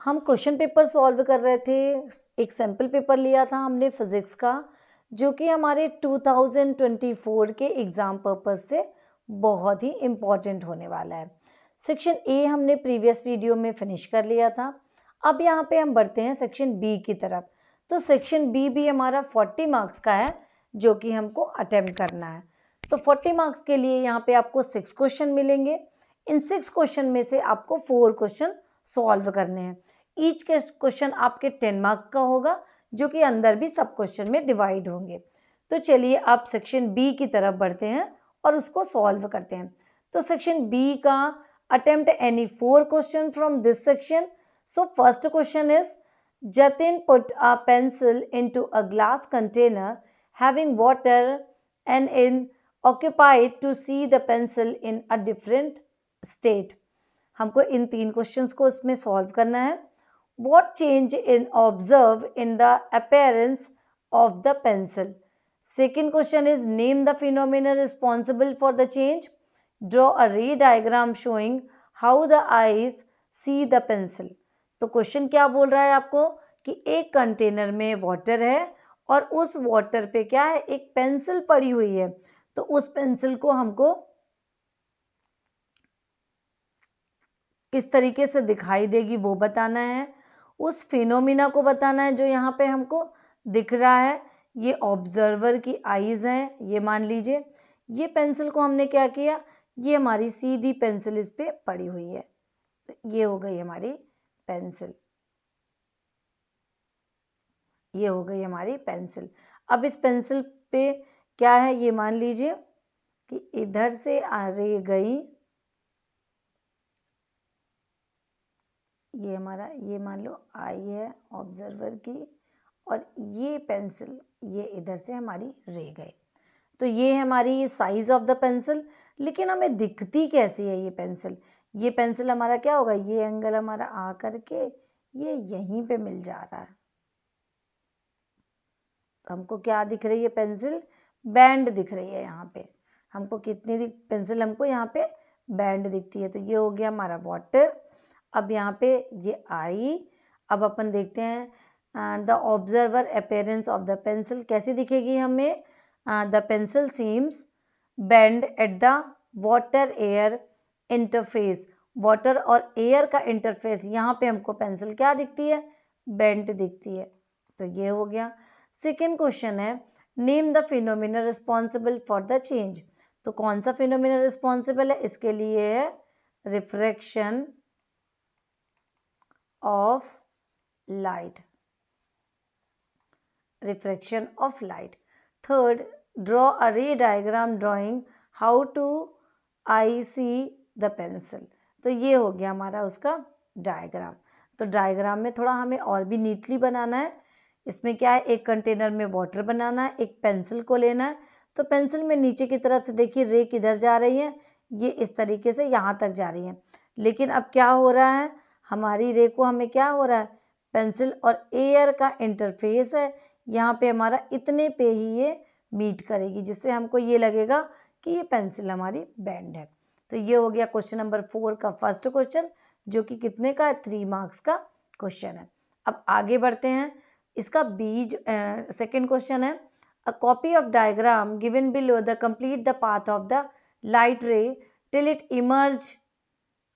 हम question paper solve कर रहे थे। एक सैम्पल पेपर लिया था हमने फिजिक्स का, जो कि हमारे 2024 के एग्जाम पर्पस से बहुत ही इम्पॉर्टेंट होने वाला है। सेक्शन ए हमने प्रीवियस वीडियो में फिनिश कर लिया था। अब यहाँ पे हम बढ़ते हैं सेक्शन बी की तरफ। तो सेक्शन बी भी हमारा 40 मार्क्स का है, जो कि हमको अटेम्प्ट करना है। तो 40 मार्क्स के लिए यहाँ पे आपको 6 क्वेश्चन मिलेंगे। इन 6 क्वेश्चन में से आपको 4 क्वेश्चन सॉल्व करने हैं। ईच क्वेश्चन आपके 10 मार्क्स का होगा, जो कि अंदर भी सब क्वेश्चन में डिवाइड होंगे। तो चलिए आप सेक्शन बी की तरफ बढ़ते हैं और उसको सॉल्व करते हैं। तो सेक्शन बी का attempt any 4 question from this section. So first question is Jatin put a pencil into a glass container having water and in occupied to see the pencil in a different state. हमको इन 3 questions को इसमें solve करना है। What change in observe in the appearance of the pencil? Second question is name the phenomena responsible for the change. Draw a ray diagram showing how the eyes see the pencil. तो question क्या बोल रहा है आपको कि एक container में water है और उस वाटर पे क्या है, एक पेंसिल पड़ी हुई है। तो उस पेंसिल को हमको किस तरीके से दिखाई देगी वो बताना है। उस फिनोमिना को बताना है जो यहाँ पे हमको दिख रहा है। ये ऑब्जर्वर की आईज हैं, ये मान लीजिए। ये पेंसिल को हमने क्या किया, ये हमारी सीधी पेंसिल इस पे पड़ी हुई है। तो ये हो गई हमारी पेंसिल, ये हो गई हमारी पेंसिल। अब इस पेंसिल पे क्या है, ये मान लीजिए कि इधर से आ रही गई, ये हमारा, ये मान लो आई है ऑब्जर्वर की, और ये पेंसिल ये इधर से हमारी रे गई। तो ये है हमारी साइज ऑफ द पेंसिल। लेकिन हमें दिखती कैसी है ये पेंसिल? ये पेंसिल हमारा क्या होगा, ये एंगल हमारा आ करके ये यहीं पे मिल जा रहा है। तो हमको क्या दिख रही है, पेंसिल बैंड दिख रही है। यहाँ पे हमको कितनी पेंसिल हमको यहाँ पे बैंड दिखती है। तो ये हो गया हमारा वाटर। अब यहाँ पे ये आई। अब अपन देखते हैं the observer appearance of the pencil कैसी दिखेगी हमें। The pencil seems bend at the water air interface. Water और एयर का इंटरफेस, यहाँ पे हमको पेंसिल क्या दिखती है, बेंड दिखती है। तो ये हो गया। सेकेंड क्वेश्चन है name the phenomena responsible for the change. तो कौन सा फिनोमिना रिस्पॉन्सिबल है इसके लिए? है refraction of light, refraction of light. Third, draw a ray diagram drawing how to I see the pencil. तो ये हो गया हमारा उसका डायग्राम। तो डायग्राम में थोड़ा हमें और भी नीटली बनाना है। इसमें क्या है, एक कंटेनर में वाटर बनाना है, एक पेंसिल को लेना है। तो पेंसिल में नीचे की तरफ से देखिए रे किधर जा रही है, ये इस तरीके से यहाँ तक जा रही है। लेकिन अब क्या हो रहा है, हमारी रे को हमें क्या हो रहा है, पेंसिल और एयर का इंटरफेस है, यहाँ पे हमारा इतने पे ही ये मीट करेगी, जिससे हमको ये लगेगा कि ये पेंसिल हमारी बेंड है। तो ये हो गया क्वेश्चन नंबर 4 का फर्स्ट क्वेश्चन, जो कि कितने का है, 3 मार्क्स का क्वेश्चन है। अब आगे बढ़ते हैं। इसका बीज सेकेंड क्वेश्चन है a copy of diagram given below the complete the path of the light रे till it emerge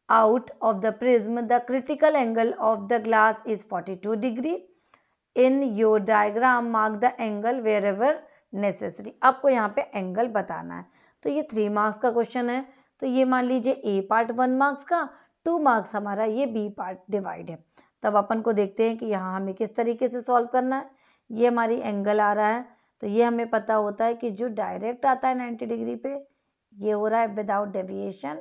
out of the prism. The critical angle of the glass is 42 degree. In your diagram mark the angle wherever necessary. आपको यहाँ पे angle बताना है। तो ये 3 marks का question है। तो ये मान लीजिए ए पार्ट 1 मार्क्स का, 2 मार्क्स हमारा ये बी पार्ट डिवाइड है। तब अपन को देखते हैं कि यहाँ हमें किस तरीके से सॉल्व करना है। ये हमारी एंगल आ रहा है, तो ये हमें पता होता है कि जो डायरेक्ट आता है 90 डिग्री पे, ये हो रहा है विदाउट डेविएशन,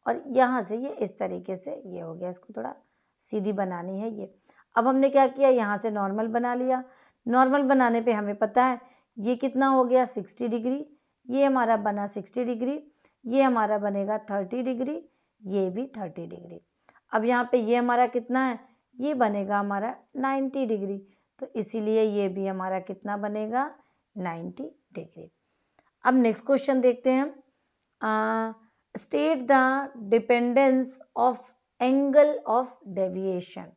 और यहाँ से ये इस तरीके से ये हो गया। इसको थोड़ा सीधी बनानी है ये। अब हमने क्या किया, यहाँ से नॉर्मल बना लिया। नॉर्मल बनाने पे हमें पता है ये कितना हो गया, 60 डिग्री। ये हमारा बना 60 डिग्री, ये हमारा बनेगा 30 डिग्री, ये भी 30 डिग्री। अब यहाँ पे ये हमारा कितना है, ये बनेगा हमारा 90 डिग्री। तो इसीलिए ये भी हमारा कितना बनेगा, 90 डिग्री। अब नेक्स्ट क्वेश्चन देखते हैं। State the dependence of angle of deviation.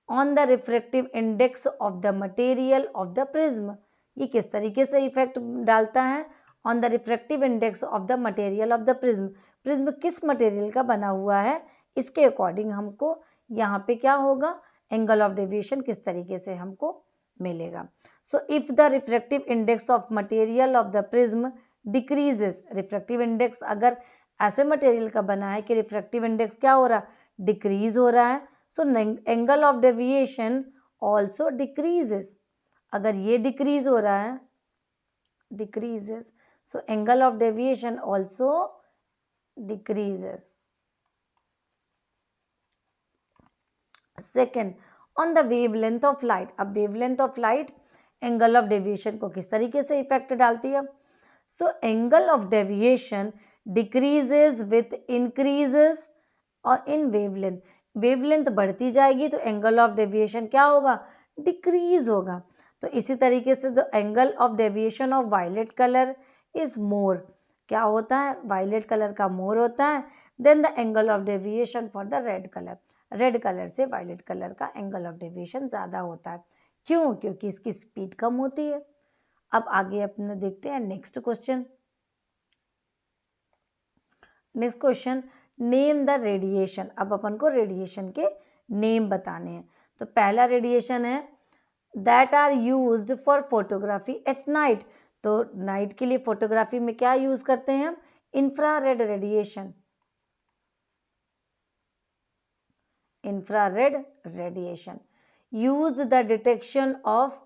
On the refractive index of the material of the prism. ये किस तरीके से इफेक्ट डालता है on the refractive index of the material of the prism. Prism किस material का बना हुआ है, इसके अकॉर्डिंग हमको यहाँ पे क्या होगा, एंगल ऑफ डेविएशन किस तरीके से हमको मिलेगा। So if the refractive index of material of the prism decreases, refractive index अगर ऐसे मटेरियल का बना है कि रिफ्रैक्टिव इंडेक्स क्या हो रहा है, डिक्रीज हो रहा है, so angle of deviation also decreases. अगर ये डिक्रीज हो रहा है, decreases, so angle of deviation also decreases. Second, on the wavelength of light. अब wavelength of light angle of deviation को किस तरीके से इफेक्ट डालती है। So angle of deviation decreases with increases और इन वेवलेंथ, वेवलेंथ बढ़ती जाएगी तो एंगल ऑफ डेविएशन क्या होगा, डिक्रीज होगा। तो इसी तरीके से जो angle of deviation of violet colour is more, क्या होता है, वायलेट कलर का मोर होता है than the angle of deviation for the red colour. Red colour से वायलेट कलर का एंगल ऑफ डेविएशन ज्यादा होता है। क्यों, क्योंकि इसकी स्पीड कम होती है। अब आगे अपने देखते हैं next question. Next question, name the radiation. अब अपन को रेडिएशन के नेम बताने हैं। तो पहला रेडिएशन है that are used for photography at night. तो नाइट के लिए फोटोग्राफी में क्या यूज करते हैं हम, infrared radiation, infrared radiation. Use the detection of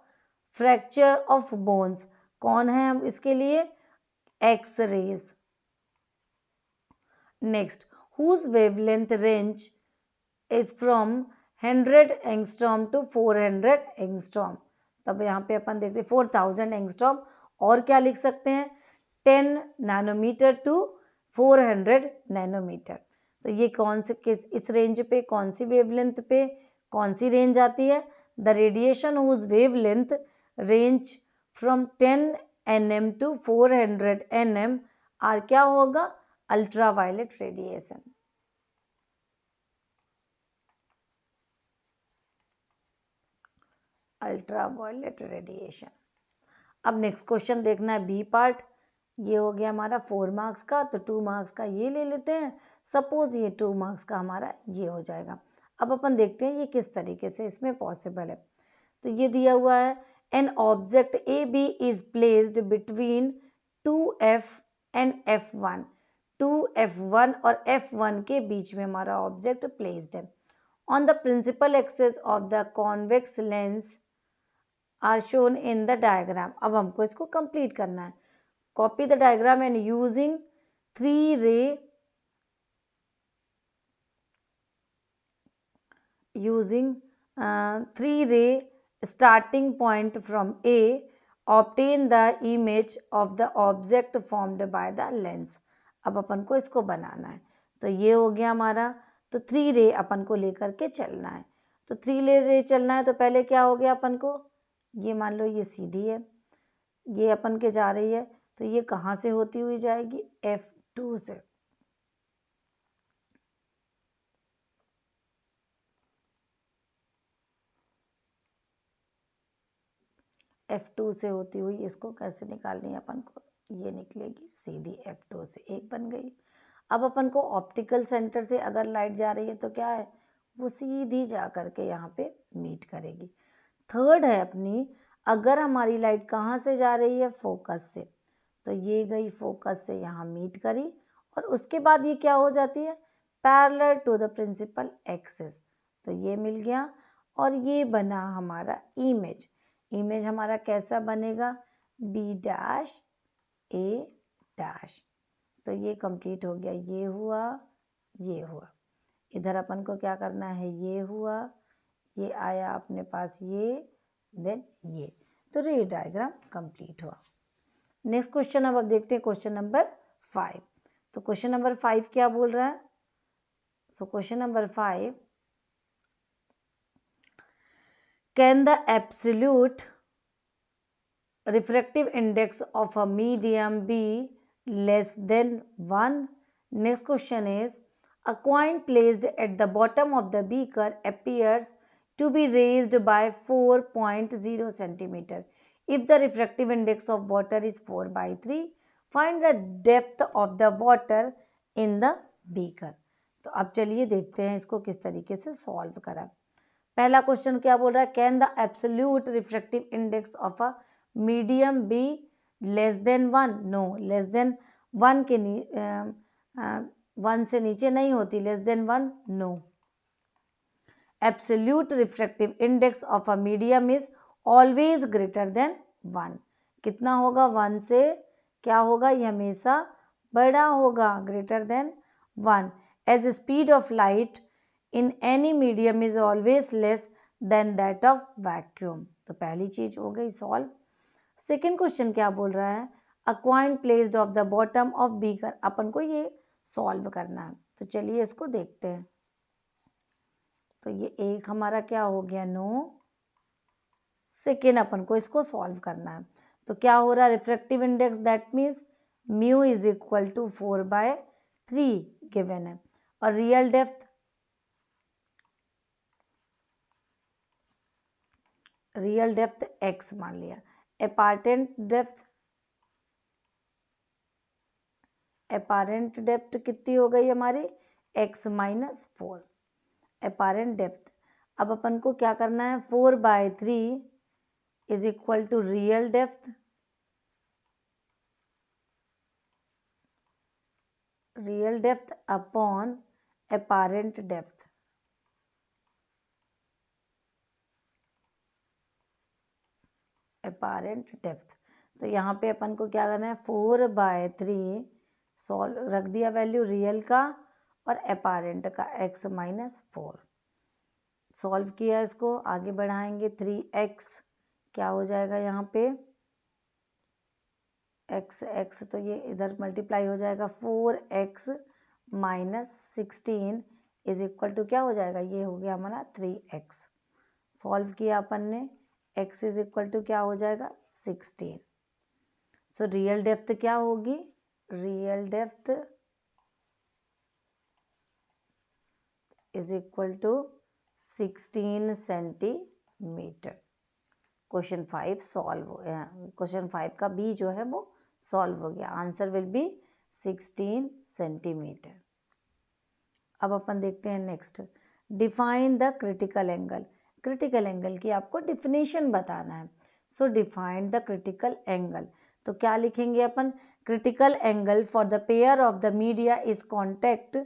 fracture of bones, कौन है हम इसके लिए, X rays. Next, whose wavelength range is from 100 angstrom to 400 angstrom. तब यहाँ पे अपन देखते हैं 4000 एंगस्ट्रॉम, और क्या लिख सकते हैं 10 नैनोमीटर टू 400 नैनोमीटर। तो ये कौन से इस रेंज पे, कौन सी वेवलेंथ पे कौन सी रेंज आती है, the radiation whose wavelength range from 10 nm to 400 nm are क्या होगा, अल्ट्रावायलेट रेडिएशन। Ultraviolet radiation. अब नेक्स्ट क्वेश्चन देखना है बी पार्ट। ये हो गया हमारा 4 मार्क्स का, तो 2 मार्क्स का ये ले लेते हैं। सपोज ये 2 मार्क्स का हमारा ये हो जाएगा। अब अपन देखते हैं ये किस तरीके से इसमें पॉसिबल है। तो ये दिया हुआ है an object A B is placed between 2f and f1। 2f1 और f1 के बीच में हमारा ऑब्जेक्ट प्लेस्ड है। On the principal axis of the convex lens are shown in the diagram. अब हमको इसको कंप्लीट करना है। Copy the diagram and using 3 ray starting point from A obtain the image of the object formed by the lens। अब अपन को इसको बनाना है। तो ये हो गया हमारा, तो 3 रे अपन को लेकर के चलना है। तो 3 रे चलना है तो पहले क्या हो गया अपन को, ये मान लो ये सीधी है, ये अपन के जा रही है, तो ये कहाँ से होती हुई जाएगी, F2 से। F2 से होती हुई इसको कैसे निकालनी है अपन को, ये निकलेगी सीधी F2 से, एक बन गई। अब अपन को ऑप्टिकल सेंटर से अगर लाइट जा रही है तो क्या है, वो सीधी जा करके यहाँ पे मीट करेगी। थर्ड है अपनी, अगर हमारी लाइट कहाँ से जा रही है, फोकस से, तो ये गई फोकस से यहाँ मीट करी, और उसके बाद ये क्या हो जाती है, parallel to the principal axis. तो ये मिल गया, और ये बना हमारा इमेज। इमेज हमारा कैसा बनेगा, बी डैश ए डैश। तो ये कंप्लीट हो गया, ये हुआ, ये हुआ। इधर अपन को क्या करना है, ये हुआ, ये आया अपने पास, ये देन ये। तो रे डायग्राम कंप्लीट हुआ। नेक्स्ट क्वेश्चन अब देखते हैं क्वेश्चन नंबर 5। तो क्वेश्चन नंबर 5 क्या बोल रहा है, so question number 5, can the absolute refractive index of a medium be less than 1? Next question is, a coin placed at the bottom of the beaker appears to be raised by 4.0 centimeter. If the refractive index of water is 4/3, find the depth of the water in the beaker. तो अब चलिए देखते हैं इसको किस तरीके से solve करा। पहला क्वेश्चन क्या बोल रहा है, can the absolute refractive index of a medium be less than 1? No, less than 1 के 1 से नीचे नहीं होती, less than 1 no. Absolute refractive index of a medium is always greater than 1। कितना होगा, 1 से क्या होगा, ये हमेशा बड़ा होगा, greater than 1। As speed of light in any medium is always less than that of vacuum. तो पहली चीज हो गई सॉल्व। सेकेंड क्वेश्चन क्या बोल रहा है, a coin placed of the bottom of beaker. अपन को ये सॉल्व करना है, तो चलिए इसको देखते हैं। तो ये एक हमारा क्या हो गया, नो। सेकेंड अपन को इसको सॉल्व करना है, तो क्या हो रहा है, refractive index that means mu is equal to 4/3 given है। और रियल डेप्थ, x मान लिया। एपारेंट डेप्थ कितनी हो गई हमारी, x-4 एपारेंट डेप्थ। अब अपन को क्या करना है, 4/3 is equal to real depth, upon apparent depth. तो यहाँ पे अपन को क्या करना है, 4/3 सॉल्व रख दिया वैल्यू रियल का और एपारेंट का, x-4 सॉल्व किया। इसको आगे बढ़ाएंगे, 3x क्या हो जाएगा यहाँ पे, x तो ये इधर मल्टीप्लाई हो जाएगा, 4x - 16 इज इक्वल टू क्या हो जाएगा, ये हो गया हमारा 3x। सॉल्व किया अपन ने, x इज इक्वल टू क्या हो जाएगा, 16। सो रियल डेप्थ क्या होगी, real depth is equal to 16 centimetre. Question 5 solve हो गया, क्वेश्चन 5 का बी जो है वो सॉल्व हो गया। Answer will be 16 centimetre. अब अपन देखते हैं next, define the critical angle. Critical angle की आपको डिफिनेशन बताना है। So define the critical angle, तो क्या लिखेंगे अपन, critical angle for the pair of the media is contact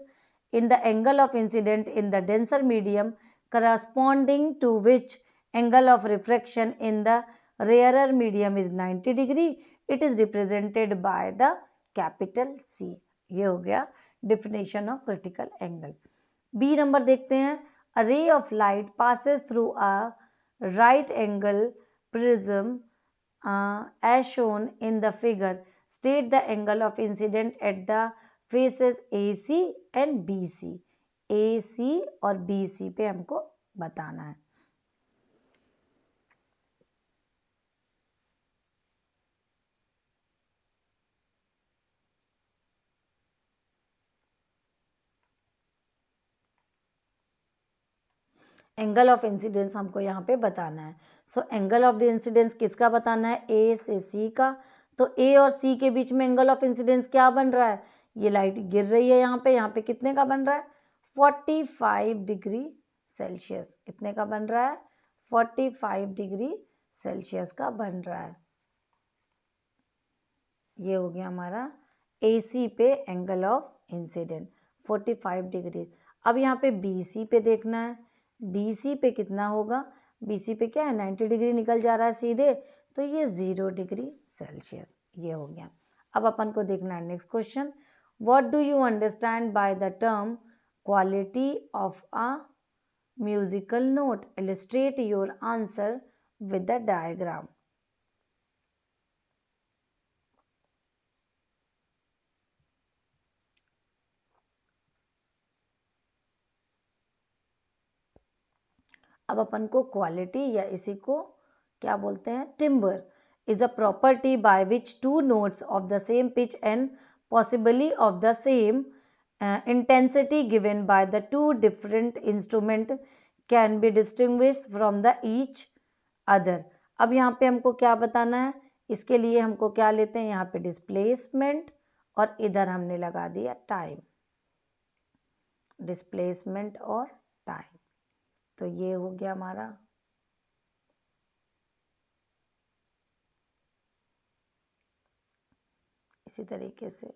in the angle of incident in the denser medium corresponding to which angle of refraction in the rarer medium is 90 degree. It is represented by the capital C. ये हो गया definition of critical angle. B number देखते हैं, a ray of light passes through a right angle prism as shown in the figure. State the angle of incident at the faces AC and BC. AC और BC पे हमको बताना है। Angle of incidence हमको यहाँ पे बताना है। So angle of the incidence किसका बताना है, ए से सी का। तो ए और सी के बीच में एंगल ऑफ इंसिडेंस क्या बन रहा है, ये लाइट गिर रही है यहाँ पे कितने का बन रहा है, 45 डिग्री सेल्सियस। कितने का बन रहा है, 45 डिग्री सेल्सियस का बन रहा है। ये हो गया हमारा AC पे एंगल ऑफ इंसिडेंट 45 डिग्री। अब यहाँ पे BC पे देखना है, BC पे कितना होगा, BC पे क्या है, 90 डिग्री निकल जा रहा है सीधे, तो ये 0 डिग्री सेल्सियस। ये हो गया। अब अपन को देखना है next question, what do you understand by the term quality of a musical note? Illustrate your answer with the diagram. अब अपन को क्वालिटी या इसी को क्या बोलते हैं, timbre is a property by which two notes of the same pitch and possibly of the same intensity given by the two different instrument can be distinguish from the each other. अब यहाँ पे हमको क्या बताना है, इसके लिए हमको क्या लेते हैं, यहाँ पे डिस्प्लेसमेंट और इधर हमने लगा दिया टाइम, डिस्प्लेसमेंट और टाइम। तो ये हो गया हमारा इसी तरीके से।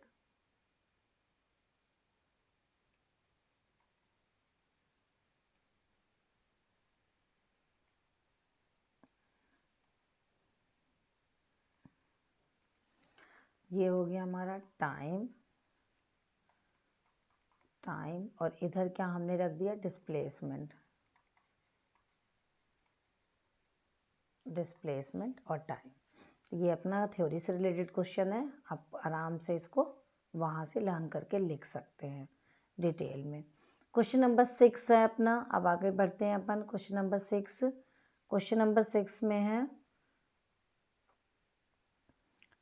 ये हो गया हमारा टाइम, टाइम और इधर क्या हमने रख दिया, डिस्प्लेसमेंट, डिस्प्लेसमेंट और टाइम। ये अपना थ्योरी से रिलेटेड क्वेश्चन है, आप आराम से इसको वहाँ से लर्न करके लिख सकते हैं डिटेल में। क्वेश्चन नंबर 6 है अपना, अब आगे बढ़ते हैं अपन क्वेश्चन नंबर 6। क्वेश्चन नंबर 6 में है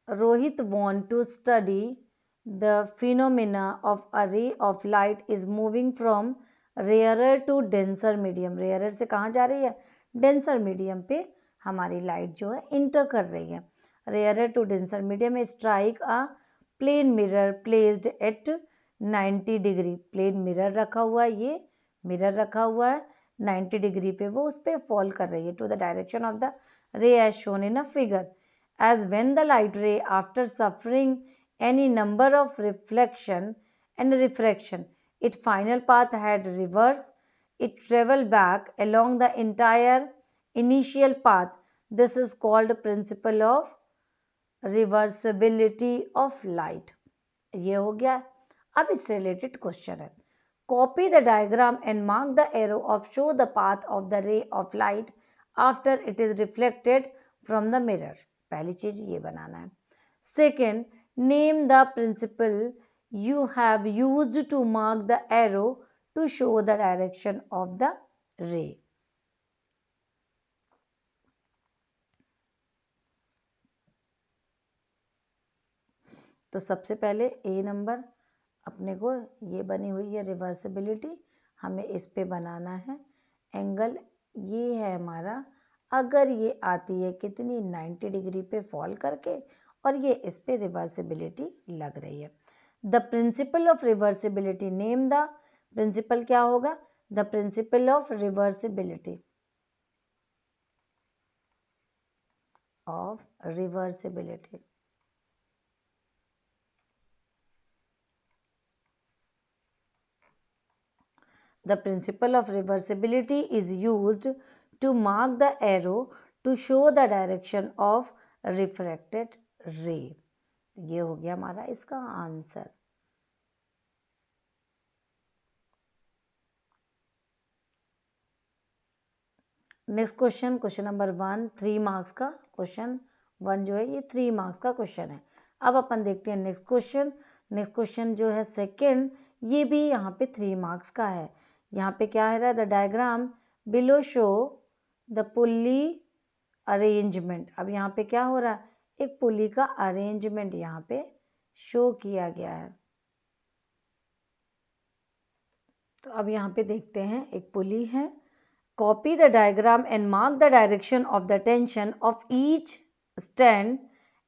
Rohit want to study the phenomena of a ray of light is moving from rarer to denser medium। rarer से कहाँ जा रही है, denser medium पे हमारी लाइट जो है इंटर कर रही है। rarer to denser medium strike a plane mirror placed at 90 degree. Plane mirror रखा हुआ है, ये मिरर रखा हुआ है 90 डिग्री पे, वो उस पर फॉल कर रही है to the direction of the ray as shown in a figure. As when the light ray, after suffering any number of reflection and refraction, its final path had reversed, it traveled back along the entire initial path. This is called principle of reversibility of light। ये हो गया। अब इससे related question है, copy the diagram and mark the arrow of show the path of the ray of light after it is reflected from the mirror। पहली चीज ये बनाना है। Second, name the principle you have used to mark the arrow to show the direction of the ray. तो सबसे पहले ए number अपने को ये बनी हुई है रिवर्सिबिलिटी, हमें इस पे बनाना है एंगल। ये है हमारा, अगर ये आती है कितनी 90 डिग्री पे फॉल करके, और ये इस पे रिवर्सिबिलिटी लग रही है। The principle of reversibility, name the principle, क्या होगा, the principle of reversibility, of reversibility. The principle of reversibility is used to mark the arrow to show the direction of refracted ray। ये हो गया हमारा इसका answer. Next question, question number 1, 3 marks का question 1 जो है ये 3 मार्क्स का क्वेश्चन है। अब अपन देखते हैं नेक्स्ट क्वेश्चन। नेक्स्ट क्वेश्चन जो है सेकंड, ये भी यहाँ पे 3 मार्क्स का है। यहाँ पे क्या है, the diagram below show the pulley arrangement. अब यहाँ पे क्या हो रहा है, एक पुली का अरेंजमेंट यहाँ पे शो किया गया है। तो अब यहाँ पे देखते हैं, एक पुली है। Copy the diagram and mark the direction of the tension of each stand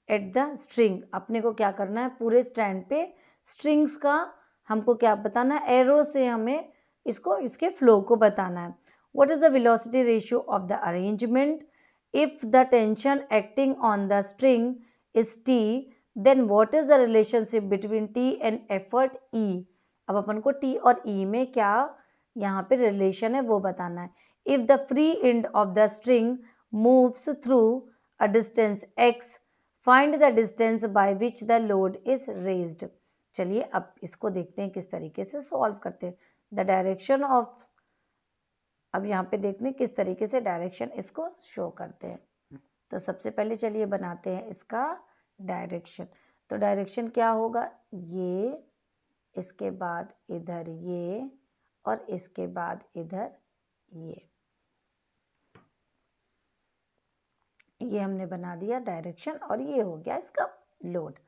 at the string. अपने को क्या करना है, पूरे स्टैंड पे स्ट्रिंग्स का हमको क्या बताना है, एरो से हमें इसको इसके फ्लो को बताना है। What is the velocity ratio of the arrangement if the tension acting on the string is T, then what is the relationship between T and effort E. अब अपन को टी और ई में क्या यहाँ पे रिलेशन है वो बताना है। If the free end of the string moves through a distance x, find the distance by which the load is raised. चलिए अब इसको देखते हैं किस तरीके से सॉल्व करते हैं। द डायरेक्शन ऑफ, अब यहाँ पे देखते हैं किस तरीके से डायरेक्शन इसको शो करते हैं। तो सबसे पहले चलिए बनाते हैं इसका डायरेक्शन। तो डायरेक्शन क्या होगा, ये, इसके बाद इधर ये, और इसके बाद इधर ये हमने बना दिया डायरेक्शन, और ये हो गया इसका लोड।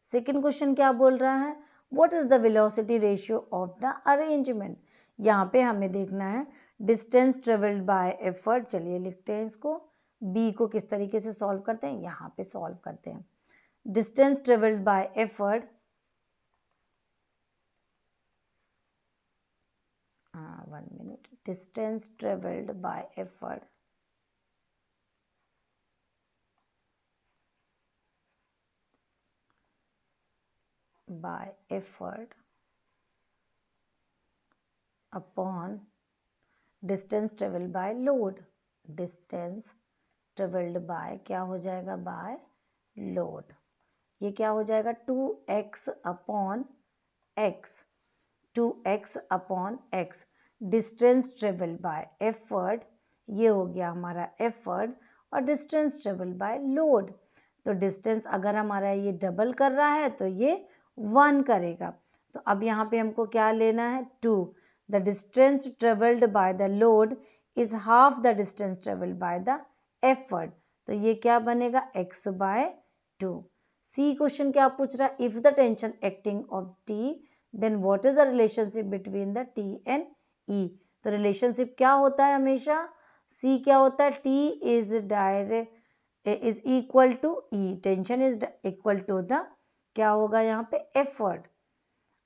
सेकंड क्वेश्चन क्या बोल रहा है, what is the velocity ratio of the arrangement. यहाँ पे हमें देखना है डिस्टेंस ट्रेवल्ड बाय एफर्ट, चलिए लिखते हैं इसको, बी को किस तरीके से सॉल्व करते हैं, यहाँ पे सॉल्व करते हैं। Distance travelled by effort, 1 minute, distance travelled by effort upon distance travelled by load, distance travelled by क्या हो जाएगा, बाय लोड, ये क्या हो जाएगा 2x upon x, 2x upon x, distance travelled by effort, ये हो गया हमारा एफर्ट, और डिस्टेंस ट्रेवल्ड बाय लोड, तो डिस्टेंस अगर हमारा ये डबल कर रहा है तो ये 1 करेगा, तो अब यहाँ पे हमको क्या लेना है 2, the distance travelled by the load is half the distance travelled by the effort, तो ये क्या बनेगा x बाय 2। सी क्वेश्चन क्या पूछ रहा है, if the tension acting of T then what is the relationship between the T and E, तो relationship क्या होता है हमेशा, सी क्या होता है, T is direct is equal to E, tension is equal to the क्या होगा यहाँ पे एफर्ट।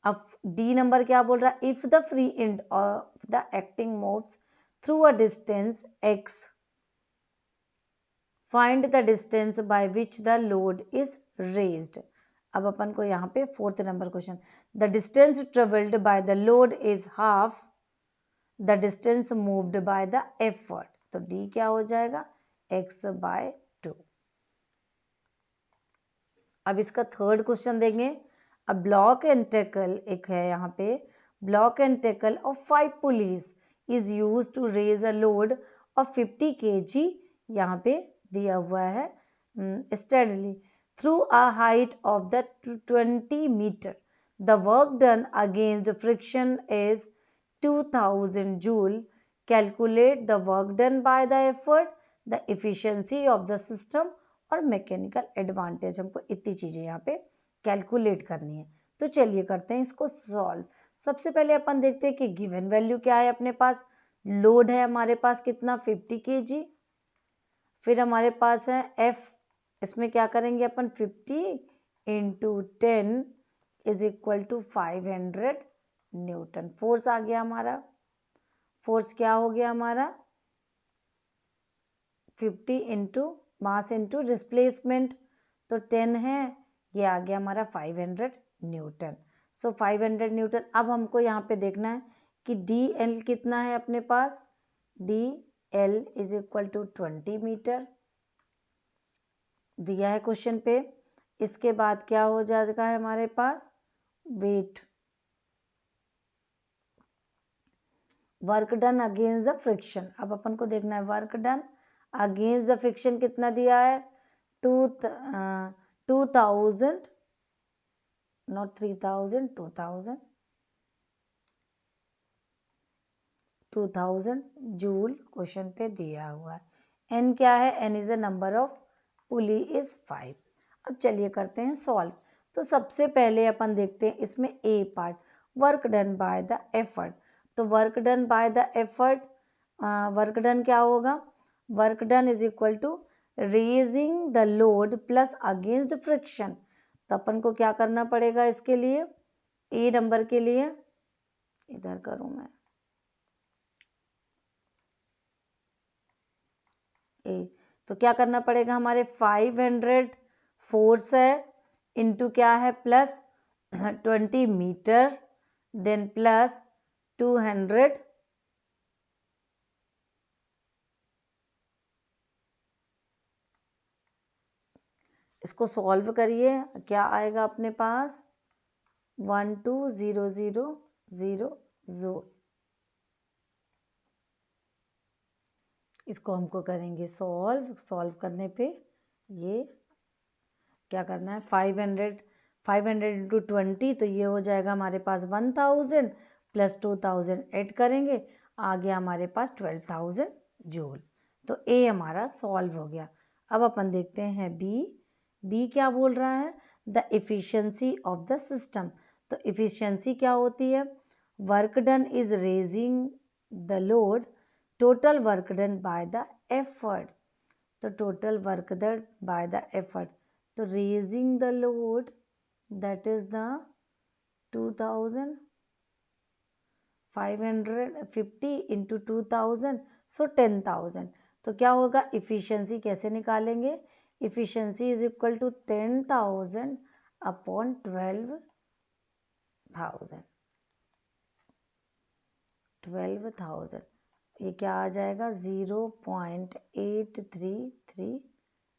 अब डी नंबर क्या बोल रहा है, if the free end of the acting moves through a distance x, find the distance by which the load is raised. अब अपन को यहाँ पे 4th number question, the distance travelled by the load is half the distance moved by the effort, तो D क्या हो जाएगा x bye 2। अब इसका 3rd क्वेश्चन देंगे, अ ब्लॉक एंड टैकल, एक है यहाँ पे, block and tackle of 5 pulleys is use to raise a load of 50 kg, यहाँ पे दिया हुआ है steadily through a height of the 20 metre, the work done against friction is 2000 joule, calculate the work done by the effort, the efficiency of the system और mechanical advantage, हमको इतनी चीजें यहाँ पे कैलकुलेट करनी है। तो चलिए करते हैं इसको सॉल्व। सबसे पहले अपन देखते हैं कि गिवन वैल्यू क्या है अपने पास, लोड है हमारे पास कितना 50 kg, फिर हमारे पास है F, इसमें क्या करेंगे अपन 50 into 10 is equal to 500 newton, force आ गया हमारा, फोर्स क्या हो गया हमारा 50 इंटू मास इंटू डिस्प्लेसमेंट, तो 10 है, ये आ गया हमारा 500 न्यूटन। सो 500 न्यूटन। अब हमको यहाँ पे देखना है कि डी एल कितना है अपने पास, D L is equal to 20 metre दिया है क्वेश्चन पे। इसके बाद क्या हो जाएगा है हमारे पास weight, work done against the friction. अब अपन को देखना है work done against the friction कितना दिया है 2000 नॉट 3000 2000 जूल क्वेश्चन पे दिया हुआ है। एन क्या है, n is the number of pulley is 5। अब चलिए करते हैं सॉल्व। तो सबसे पहले अपन देखते हैं इसमें A part, work done by the effort. तो work done by the effort, work done क्या होगा, work done is equal to raising the load plus against friction. तो अपन को क्या करना पड़ेगा इसके लिए, ए नंबर के लिए इधर करूं मैं ए, तो क्या करना पड़ेगा हमारे 500 फोर्स है इनटू क्या है प्लस 20 मीटर देन प्लस 200 इसको सॉल्व करिए, क्या आएगा अपने पास 120000 जूल। इसको हमको करेंगे सॉल्व, सॉल्व करने पे ये क्या करना है 500 इंटू 20, तो ये हो जाएगा हमारे पास 1000 प्लस 2000 ऐड करेंगे, आ गया हमारे पास 12000 जूल। तो ए हमारा सॉल्व हो गया। अब अपन देखते हैं बी, बी क्या बोल रहा है, the efficiency of the system. तो एफिशिएंसी क्या होती है, work done is raising the load total work done by the effort, तो total work done by the effort, तो raising the load that is the 2550 into 2000, so 10,000। तो क्या होगा, efficiency कैसे निकालेंगे, efficiency is equal to 10,000 upon 12,000, ये क्या आ जाएगा 0.833,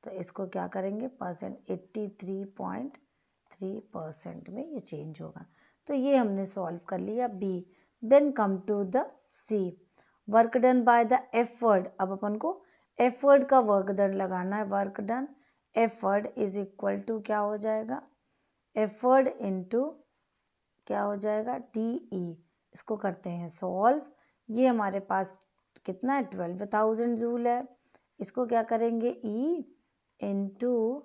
तो इसको क्या करेंगे परसेंट, 83.3% में ये चेंज होगा। तो ये हमने सॉल्व कर लिया B. Then come to the C, work done by the effort. अब अपन को एफर्ट का वर्क डन लगाना है, work done effort is equal to क्या हो जाएगा, एफर्ट इनटू क्या हो जाएगा डी ई। इसको करते हैं सॉल्व, ये हमारे पास कितना है 12,000 जूल है, इसको क्या करेंगे E into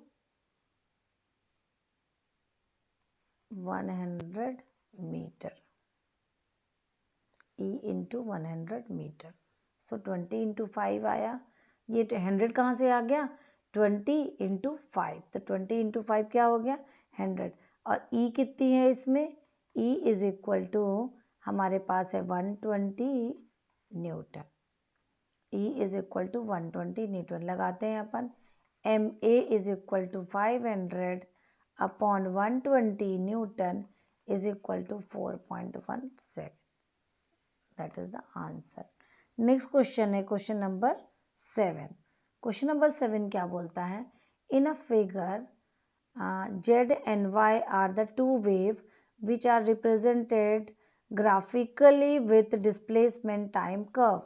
100 metre, E into 100 metre, so 20 into 5 आया, ये 100 कहाँ से आ गया 20 इंटू 5, तो 20 इंटू 5 क्या हो गया 100, और ई कितनी है इसमें, ई इज इक्वल टू हमारे पास है 120 newton, E is equal to 120 newton. लगाते हैं अपन, M A is equal to 500 upon 120 newton is equal to 4.17, that is the answer. Next question है क्वेश्चन नंबर 7। क्वेश्चन नंबर 7 क्या बोलता है, in a figure Z and Y are the two waves which are represented graphically with displacement time curve.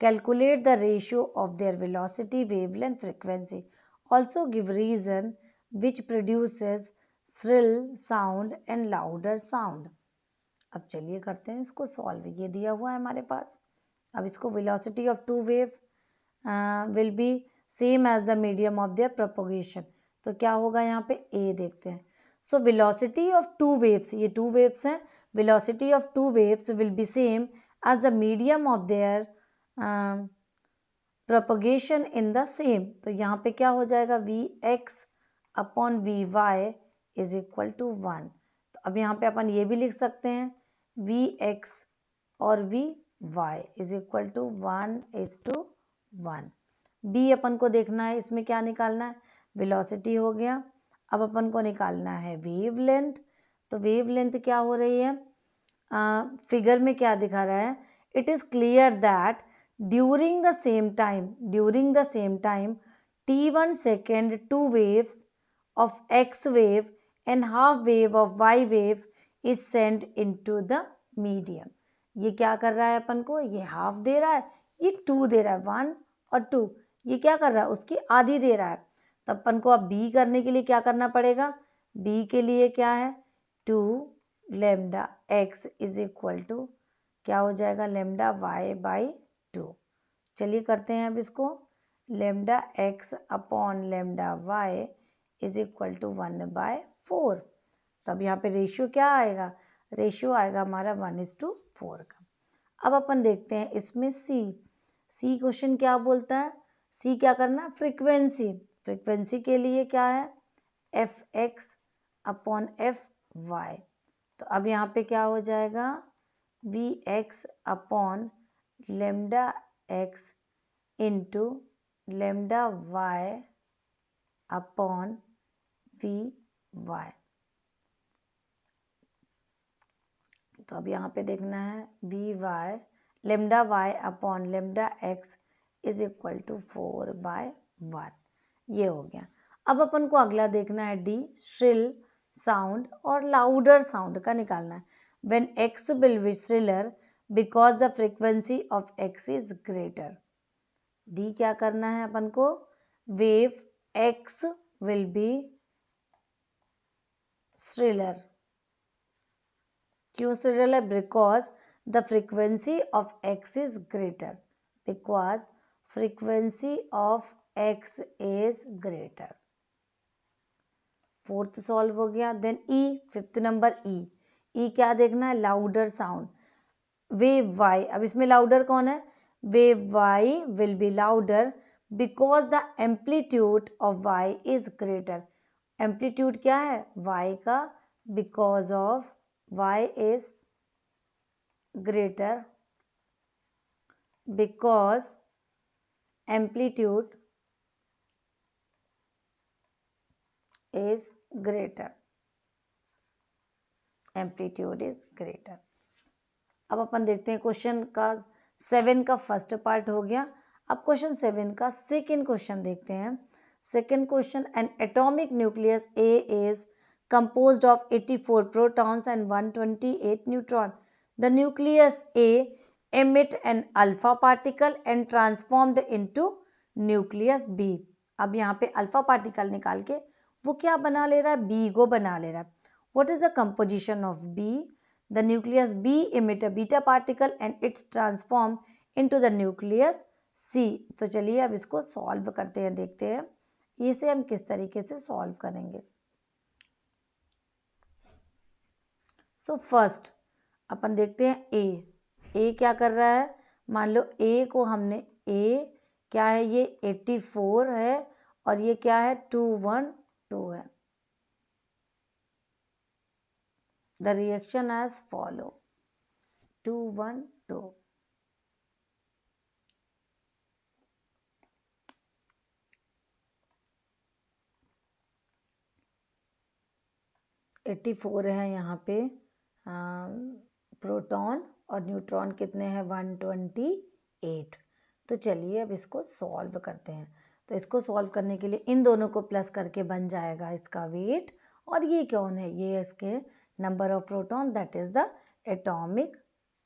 Calculate the ratio of their velocity, wavelength, frequency. Also give reason which produces shrill sound and louder sound. अब चलिए करते हैं इसको solve, ये दिया हुआ है हमारे पास। अब इसको velocity of two wave will be same as the medium of their propagation, तो क्या होगा यहाँ पे ए देखते हैं। So velocity of two waves, ये टू वेव्स हैं, velocity of two waves will be same as the medium of their propagation in the same, तो यहाँ पे क्या हो जाएगा V X upon V Y is equal to 1। तो अब यहाँ पे अपन ये भी लिख सकते हैं वी एक्स और V Y is equal to 1:1। B अपन को देखना है, इसमें क्या निकालना है, वेलोसिटी हो गया। अब अपन को निकालना है वेवलेंथ, तो वेवलेंथ क्या हो रही है, फिगर में क्या दिखा रहा है, it is clear that during the same time t1 second two waves of x wave and half wave of y wave is send into the medium. ये क्या कर रहा है अपन को, ये हाफ दे रहा है, ये 2 दे रहा है, 1 और 2, ये क्या कर रहा है उसकी आधी दे रहा है। तो अपन को अब बी करने के लिए क्या करना पड़ेगा, बी के लिए क्या है 2 lambda X is equal to क्या हो जाएगा लेमडा वाई बाई 2। चलिए करते हैं अब इसको, lambda X upon lambda Y is equal to 1/4। तो अब यहाँ पे रेशियो क्या आएगा, रेशियो आएगा हमारा 1:4 का। अब अपन देखते हैं इसमें सी क्वेश्चन क्या बोलता है, सी क्या करना है, फ्रीक्वेंसी के लिए क्या है F X upon F Y. तो अब यहाँ पे क्या हो जाएगा V X upon lambda X into lambda Y upon V Y. तो अब यहाँ पे देखना है V Y lambda Y upon lambda X is equal to 4/1, ये हो गया। अब अपन को अगला देखना है डी, श्रिल साउंड और लाउडर साउंड का निकालना है। When X will be shriller because the frequency of X is greater. D क्या करना है अपन को, wave X will be shriller, क्यों श्रिलर है, because the frequency of X is greater, because frequency of X is greater. Fourth solve हो गया। Then E, fifth number E क्या देखना है, लाउडर साउंड, वेव वाई। अब इसमें लाउडर कौन है, wave y will be louder because the amplitude of y is greater. Amplitude क्या है y का, because of y is greater, because amplitude is greater, amplitude is greater. अब अपन देखते हैं क्वेश्चन का 7 का फर्स्ट पार्ट हो गया. अब क्वेश्चन 7 का सेकेंड क्वेश्चन देखते हैं. Second question, N atomic nucleus A is composed of 84 protons and 128 neutron. The nucleus A emit an alpha particle and transformed into nucleus B. अब यहाँ पे अल्फा पार्टिकल निकाल के वो क्या बना ले रहा है, B को बना ले रहा है. What is the composition of B? The nucleus B emit a beta particle and it's transformed into the nucleus C. तो चलिए अब इसको सॉल्व करते हैं, देखते हैं इसे हम किस तरीके से सॉल्व करेंगे. सो फर्स्ट अपन देखते हैं ए क्या कर रहा है. मान लो ए को हमने, ए क्या है, ये 84 है और ये क्या है 212 है. The reaction as follow 212. Eighty 84 है यहाँ पे प्रोटॉन और न्यूट्रॉन कितने हैं 128. तो चलिए अब इसको सॉल्व करते हैं. तो इसको सॉल्व करने के लिए इन दोनों को प्लस करके बन जाएगा इसका वेट. और ये कौन है, ये इसके number of proton, that is the atomic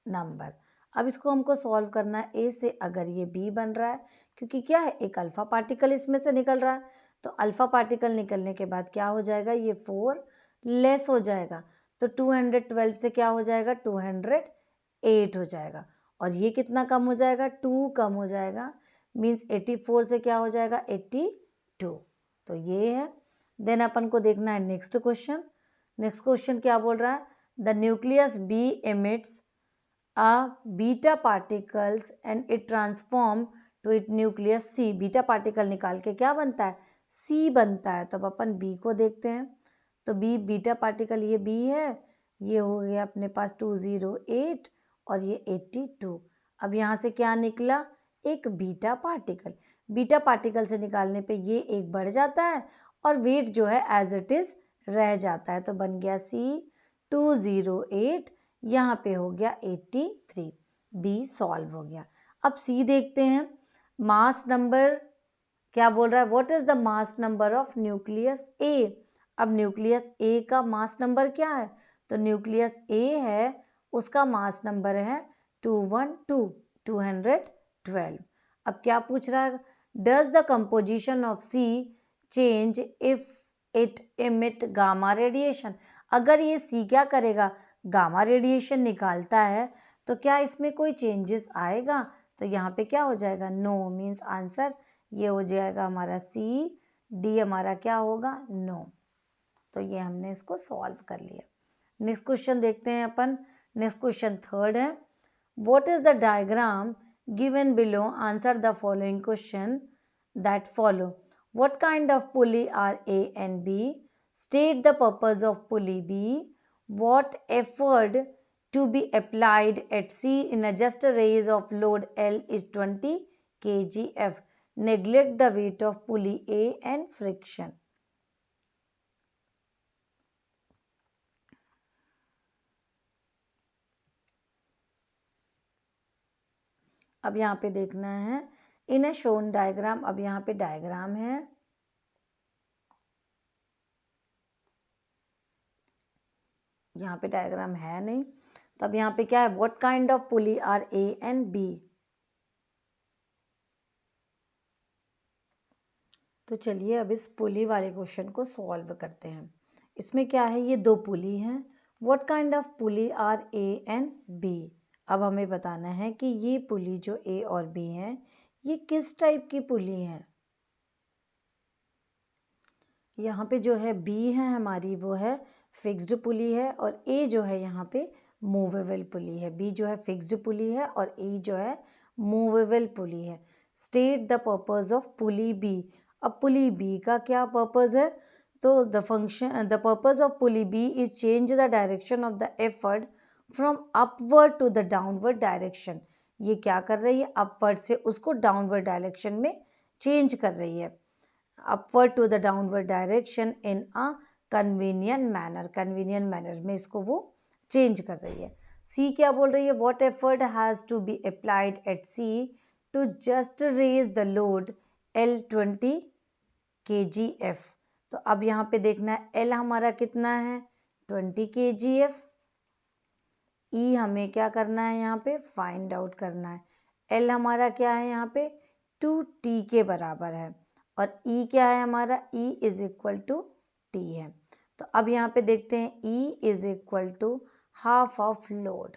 number. अब इसको हमको सॉल्व करना है ए से. अगर ये बी बन रहा है क्योंकि क्या है एक अल्फा पार्टिकल इसमें से निकल रहा है, तो अल्फा पार्टिकल निकलने के बाद क्या हो जाएगा, ये 4 लेस हो जाएगा. तो 212 से क्या हो जाएगा 208 हो जाएगा. और ये कितना कम हो जाएगा, 2 कम हो जाएगा. मीन्स 84 से क्या हो जाएगा 82. तो ये है. देन अपन को देखना है नेक्स्ट क्वेश्चन. नेक्स्ट क्वेश्चन क्या बोल रहा है, the nucleus B emits a beta particles and it transform to it nucleus C. Beta particle निकाल के क्या बनता है, सी बनता है. तो अब अपन बी को देखते हैं. तो बी बीटा पार्टिकल, ये बी है, ये हो गया अपने पास 208 और ये 82. अब यहाँ से क्या निकला, एक बीटा पार्टिकल. बीटा पार्टिकल से निकालने पे ये एक बढ़ जाता है और वेट जो है एज इट इज रह जाता है. तो बन गया सी 208, यहाँ पे हो गया 83. बी सॉल्व हो गया. अब सी देखते हैं. मास नंबर क्या बोल रहा है, what is the mass number of nucleus A. अब न्यूक्लियस ए का मास नंबर क्या है, तो न्यूक्लियस ए है उसका मास नंबर है 212. अब क्या पूछ रहा है, does the composition of C change if it emit gamma radiation. अगर ये सी क्या करेगा, गामा रेडिएशन निकालता है, तो क्या इसमें कोई चेंजेस आएगा. तो यहाँ पे क्या हो जाएगा, नो. मीन्स आंसर ये हो जाएगा हमारा सी. डी हमारा क्या होगा, नो. तो ये हमने इसको सॉल्व कर लिया. नेक्स्ट क्वेश्चन देखते हैं अपन. नेक्स्ट क्वेश्चन थर्ड है. What is the diagram given below, answer the following question that follow. What kind of pulley are A and B. State the purpose of pulley B. What effort to be applied at C in a just raise of load L is 20 kgf. Neglect the weight of pulley A and friction. अब यहाँ पे देखना है इन ए shown diagram. अब यहाँ पे diagram है, यहाँ पे डायग्राम है नहीं. तो अब यहाँ पे क्या है, what kind of pulley are A and B. तो चलिए अब इस पुली वाले क्वेश्चन को सॉल्व करते हैं. इसमें क्या है, ये दो पुली हैं. What kind of pulley are A and B. अब हमें बताना है कि ये पुली जो ए और बी हैं ये किस टाइप की पुली हैं. यहाँ पे जो है बी है हमारी वो है फिक्स्ड पुली है और ए जो है यहाँ पे मूवेबल पुली है. बी जो है फिक्स्ड पुली है और ए जो है मूवेबल पुली है। State the purpose of pulley B. अब पुली बी का क्या पर्पज है, तो the purpose of pulley B is change the direction of the effort from upward to the downward direction. ये क्या कर रही है, अपवर्ड से उसको डाउनवर्ड डायरेक्शन में चेंज कर रही है, upward to the downward direction in a convenient manner, convenient manner में इसको वो चेंज कर रही है। सी क्या बोल रही है, what effort has to be applied at C to just raise the load L20 kgf। तो अब यहाँ पे देखना है L हमारा कितना है 20 kgf, E हमें क्या करना है यहाँ पे फाइंड आउट करना है। L हमारा क्या है यहाँ पे 2T के बराबर है और E क्या है हमारा E is equal to T है। तो अब यहाँ पे देखते हैं E is equal to half of load,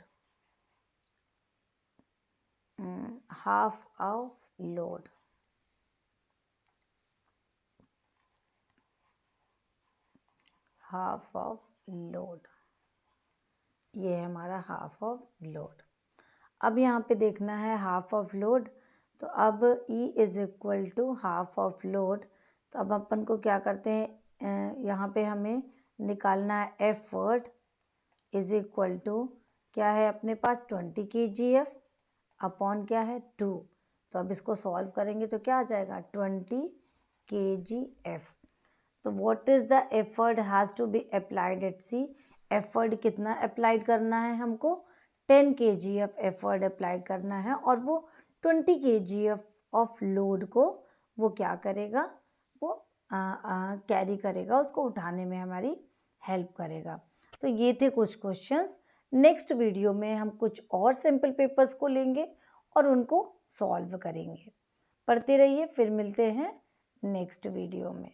half of load, half of load, ये है हमारा हाफ ऑफ लोड। अब यहाँ पे देखना है हाफ ऑफ लोड, तो अब E is equal to half of load. तो अब अपन को क्या करते हैं, यहाँ पे हमें निकालना है एफर्ट इज इक्वल टू क्या है अपने पास 20 kgf अपॉन क्या है 2। तो अब इसको सॉल्व करेंगे तो क्या आ जाएगा 20 kgf। तो what is the effort has to be applied at C, effort कितना अप्लाइड करना है हमको 10 kgf एफर्ट अप्लाइड करना है और वो 20 kgf ऑफ लोड को वो क्या करेगा, वो कैरी करेगा, उसको उठाने में हमारी हेल्प करेगा। तो ये थे कुछ क्वेश्चंस। नेक्स्ट वीडियो में हम कुछ और सिंपल पेपर्स को लेंगे और उनको सॉल्व करेंगे। पढ़ते रहिए, फिर मिलते हैं नेक्स्ट वीडियो में।